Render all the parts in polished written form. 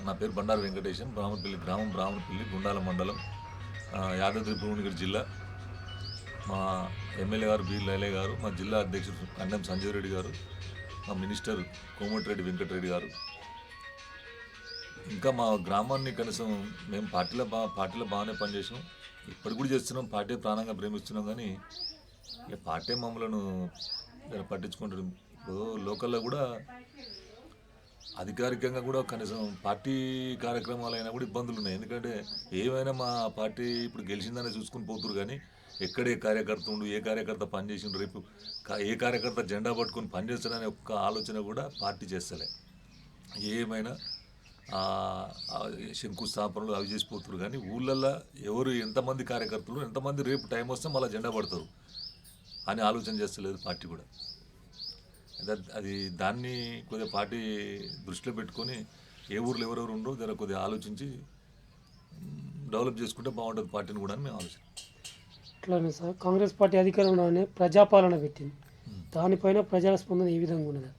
నా పేరు బండారు వెంకటేశం, బ్రాహ్మణపల్లి గ్రామం, బ్రాహ్మణపల్లి, గుండాల మండలం, యాదాద్రి భువనగిరి జిల్లా. మా ఎమ్మెల్యే గారు బి లైలయ్య గారు, మా జిల్లా అధ్యక్షుడు అన్నం సంజయ్ రెడ్డి గారు, మా మినిస్టర్ కోమటిరెడ్డి వెంకటరెడ్డి గారు. ఇంకా మా గ్రామాన్ని కనీసం మేము పార్టీలో బాగానే పనిచేసినాం, ఇప్పటికి కూడా చేస్తున్నాం. పార్టీ ప్రాణంగా ప్రేమిస్తున్నాం, కానీ ఇక పార్టీ మమ్మలను పట్టించుకుంటారు. ఇప్పుడు లోకల్లో కూడా అధికారికంగా కూడా కనీసం పార్టీ కార్యక్రమాలు అయినా కూడా ఇబ్బందులు ఉన్నాయి. ఎందుకంటే ఏమైనా మా పార్టీ ఇప్పుడు గెలిచిందనే చూసుకుని పోతురు, కానీ ఎక్కడ ఏ కార్యకర్త ఉండు, ఏ కార్యకర్త పనిచేసిండు, రేపు ఏ కార్యకర్త జెండా పట్టుకొని పనిచేస్తాడనే ఒక్క ఆలోచన కూడా పార్టీ చేస్తలే. ఏమైనా శంకుస్థాపనలు అవి చేసిపోతురు, కానీ ఊళ్ళల్లో ఎవరు ఎంతమంది కార్యకర్తలు, ఎంతమంది రేపు టైం వస్తే మళ్ళీ జెండా పడతారు అని ఆలోచన చేస్తలేదు పార్టీ కూడా. అది దాన్ని కొద్దిగా పార్టీ దృష్టిలో పెట్టుకొని ఏ ఊర్లో ఎవరెవరు ఉండో దాన్ని కొద్దిగా ఆలోచించి డెవలప్ చేసుకుంటే బాగుంటుంది పార్టీని కూడా అని మేము ఆలోచన. అట్లానే సార్, కాంగ్రెస్ పార్టీ అధికారంలోనే ప్రజాపాలన పెట్టింది, దానిపైన ప్రజల స్పందన ఏ విధంగా ఉన్నది?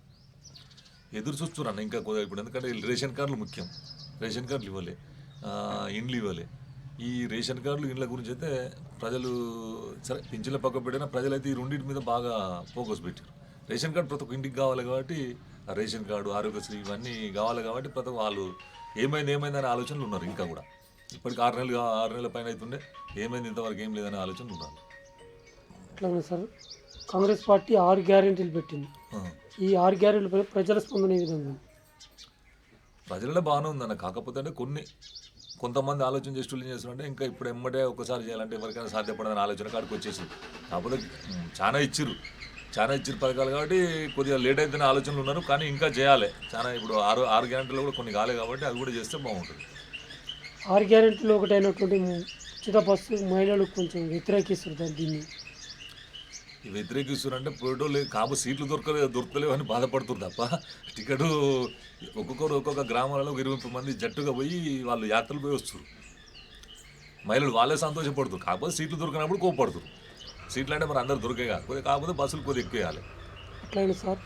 ఎదురు చూస్తున్నాను ఇంకా కొద్దిగా. ఇప్పుడు ఎందుకంటే రేషన్ కార్డులు ముఖ్యం, రేషన్ కార్డులు ఇవ్వలే, ఇండ్లు ఇవ్వలే. ఈ రేషన్ కార్డులు ఇండ్ల గురించి అయితే ప్రజలు సరే పింఛన్ల పక్క పెట్టినా ప్రజలైతే ఈ రెండింటి మీద బాగా ఫోకస్ పెట్టారు. రేషన్ కార్డు ప్రతి ఒక్క ఇంటికి కావాలి కాబట్టి ఆ రేషన్ కార్డు, ఆరోగ్యశ్రీ ఇవన్నీ కావాలి కాబట్టి ప్రతి వాళ్ళు ఏమైంది అనే ఆలోచనలు ఉన్నారు. ఇంకా కూడా ఇప్పటికి 6 నెలల పైన అవుతుండే ఏమైంది ఇంతవరకు ఏం లేదనే ఆలోచనలు ఉన్నారు. అట్లానే సార్, కాంగ్రెస్ పార్టీ 6 గ్యారెంటీలు పెట్టింది, ఈ 6 గ్యారెంటీలపై ప్రజల స్పందన ఏ విధంగా? ప్రజలలో బాగానే ఉందన్న, కాకపోతే అంటే కొంతమంది ఆలోచన చేస్తూ ఏం చేస్తున్నారంటే ఇంకా ఇప్పుడు ఎమ్మటే ఒకసారి చేయాలంటే ఎవరికైనా సాధ్యపడదని ఆలోచన కాడికి వచ్చేసి, కాకపోతే చాలా ఇచ్చిర్రు పథకాలు కాబట్టి కొద్దిగా లేట్ అయితేనే ఆలోచనలు ఉన్నారు, కానీ ఇంకా చేయాలి చాలా. ఇప్పుడు 6 గ్యారెంటీలు కూడా కొన్ని కాలే కాబట్టి అవి కూడా చేస్తే బాగుంటుంది. 6 గ్యారెంటీలు ఒకటైనటువంటి ఉచిత బస్సు మహిళలు కొంచెం వ్యతిరేకిస్తారు, దీన్ని వ్యతిరేకిస్తున్నారంటే పోయేటోళ్ళు కాబట్టి సీట్లు దొరకలేవు అని బాధపడుతుంది తప్ప, టికెట్ ఒక్కొక్క గ్రామాలలో 20 మంది జట్టుగా పోయి వాళ్ళు యాత్రలు పోయి వస్తారు. మహిళలు వాళ్ళే సంతోషపడుతారు, కాకపోతే సీట్లు దొరికినప్పుడు కోపడుతారు. సీట్లు అంటే మరి అందరు దొరికే కాకపోతే బస్సులు కొద్దిగా ఎక్కువేయాలి. అట్లయినా సార్,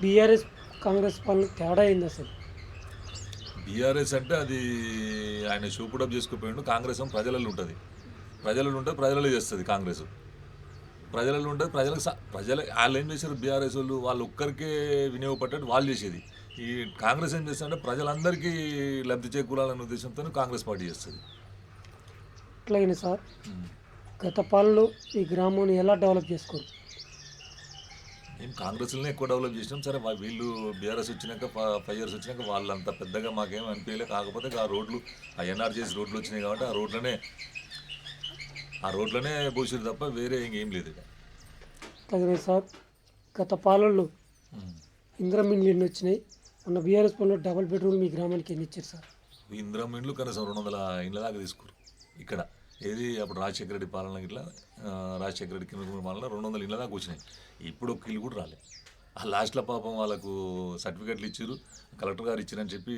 బీఆర్ఎస్ కాంగ్రెస్ పాలన తేడా అయింది అసలు. బీఆర్ఎస్ అంటే అది ఆయన షూపుడప్ చేసుకుపోయాడు. కాంగ్రెస్ ప్రజలలో ఉంటుంది, ప్రజలలో చేస్తుంది. కాంగ్రెస్ ప్రజలలో ఉంటుంది, ప్రజలు వాళ్ళు ఏం చేశారు, బీఆర్ఎస్ వాళ్ళు ఒక్కరికే వినియోగపడ్డట్టు వాళ్ళు చేసేది. ఈ కాంగ్రెస్ ఏం చేస్తారంటే ప్రజలందరికీ లబ్ధి చేకూరాలనే ఉద్దేశంతో కాంగ్రెస్ పార్టీ చేస్తుంది. అట్లాగే సార్, గత పాలనలో ఈ గ్రామాన్ని ఎలా డెవలప్ చేసుకోరు? మేము కాంగ్రెస్లోనే ఎక్కువ డెవలప్ చేసినాం. సరే వీళ్ళు బీఆర్ఎస్ వచ్చినాక 5 years వచ్చినాక వాళ్ళంత పెద్దగా మాకేం అనిపించలేదు. కాకపోతే ఆ రోడ్లు, ఆ ఎన్ఆర్జీఎస్ రోడ్లు వచ్చినాయి కాబట్టి ఆ రోడ్లనే పోసారు తప్ప వేరే ఇంకేం లేదు. అలాగే సార్, గత పాలనలో ఇందిరమిండ్లు ఎన్ని వచ్చినాయి, మొన్న బీఆర్ఎస్ పాలనలో డబుల్ బెడ్రూమ్ మీ గ్రామానికి ఎన్ని ఇచ్చారు సార్? ఇందిరమిండ్లు కనీసం 200 ఇండ్ల దాకా తీసుకోరు ఇక్కడ. ఏది అప్పుడు రాజశేఖర రెడ్డి పాలన ఇట్లా, రాజశేఖర రెడ్డి కింద పాలన 200 ఇండ్ల దాకా వచ్చినాయి. ఇప్పుడు ఒక ఇల్లు కూడా రాలే. ఆ లాస్ట్లో పాపం వాళ్ళకు సర్టిఫికెట్లు ఇచ్చారు, కలెక్టర్ గారు ఇచ్చారని చెప్పి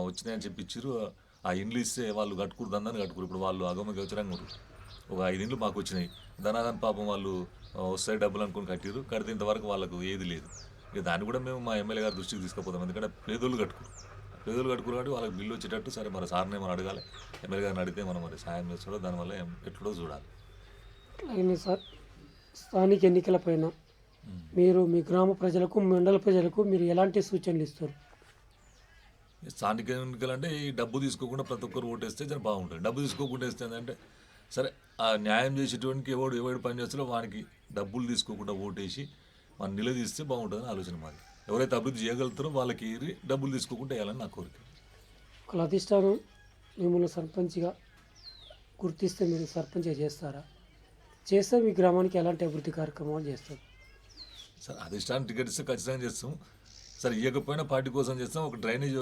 వచ్చినాయని చెప్పి ఇచ్చారు. ఆ ఇండ్లు ఇస్తే వాళ్ళు కట్టుకురు ఇప్పుడు వాళ్ళు అగమకి వచ్చారంగా ఒక 5 ఇండ్లు మాకు వచ్చినాయి. ధనాదాన్ని పాపం వాళ్ళు వస్తాయి డబ్బులు అనుకుని కడితే ఇంతవరకు వాళ్ళకు ఏది లేదు. ఇక దాన్ని కూడా మేము మా ఎమ్మెల్యే గారి దృష్టికి తీసుకుపోతాం. ఎందుకంటే పేదోళ్ళు కట్టుకోరు కాబట్టి వాళ్ళకి బిల్లు వచ్చేటట్టు సరే మరి సార్ని మనం అడగాలి, ఎమ్మెల్యే గారిని అడిగితే మనం మరి సాయం చేస్తాడో దానివల్ల ఎట్లడో చూడాలి. అలాగే సార్, స్థానిక ఎన్నికల పైన మీరు మీ గ్రామ ప్రజలకు, మండల ప్రజలకు మీరు ఎలాంటి సూచనలు ఇస్తారు? స్థానిక ఎన్నికలు అంటే ఈ డబ్బు తీసుకోకుండా ప్రతి ఒక్కరు ఓటేస్తే చాలా బాగుంటుంది. డబ్బు తీసుకోకుండా వేస్తే అంటే సరే ఆ న్యాయం చేసేటువంటి ఎవడు పని చేస్తాడో వానికి డబ్బులు తీసుకోకుండా ఓటేసి మనం నిలదీస్తే బాగుంటుందని ఆలోచన మాది. ఎవరైతే అభివృద్ధి చేయగలుగుతారో వాళ్ళకి డబ్బులు తీసుకోకుండా వేయాలని నా కోరిక. ఒక అధిష్టానం మిమ్మల్ని సర్పంచ్గా గుర్తిస్తే మీరు సర్పంచ్గా చేస్తారా? చేస్తే మీ గ్రామానికి ఎలాంటి అభివృద్ధి కార్యక్రమాలు చేస్తారు? సార్ అధిష్టానం టికెట్ ఇస్తే ఖచ్చితంగా చేస్తాం. సరే ఇవ్వకపోయినా పార్టీ కోసం చేస్తాం. ఒక డ్రైనేజ్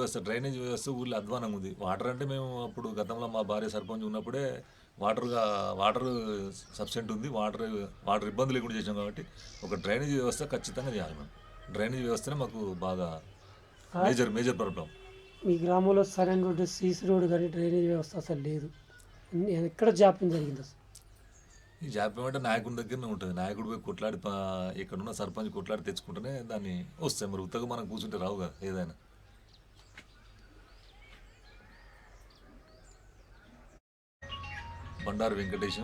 వ్యవస్థ ఊళ్ళో అధ్వానంగా ఉంది. వాటర్ అంటే మేము అప్పుడు గతంలో మా భార్య సర్పంచ్ ఉన్నప్పుడే వాటర్ సబ్సెంట్ ఉంది, వాటర్ ఇబ్బంది లేకుండా చేసాం కాబట్టి ఒక డ్రైనేజ్ వ్యవస్థ ఖచ్చితంగా చేయాలి. మేము డ్రైనేజ్ వ్యవస్థనే మాకు బాగా మేజర్ ప్రాబ్లం. మీ గ్రామంలో సరైన రోడ్డు, సీసీ రోడ్డు కానీ డ్రైనేజ్ వ్యవస్థ అసలు లేదు, ఎక్కడ జాప్యం జరిగింది అసలు? ఈ జాప్యం అంటే నాయకుడి దగ్గరనే ఉంటుంది. నాయకుడు పోయి కొట్లాడి ఇక్కడున్న సర్పంచ్ కొట్లాడి తెచ్చుకుంటేనే దాన్ని వస్తాయి. మరి ఉత్తగా మనం కూర్చుంటే రావు కదా ఏదైనా. బండారు వెంకటేశం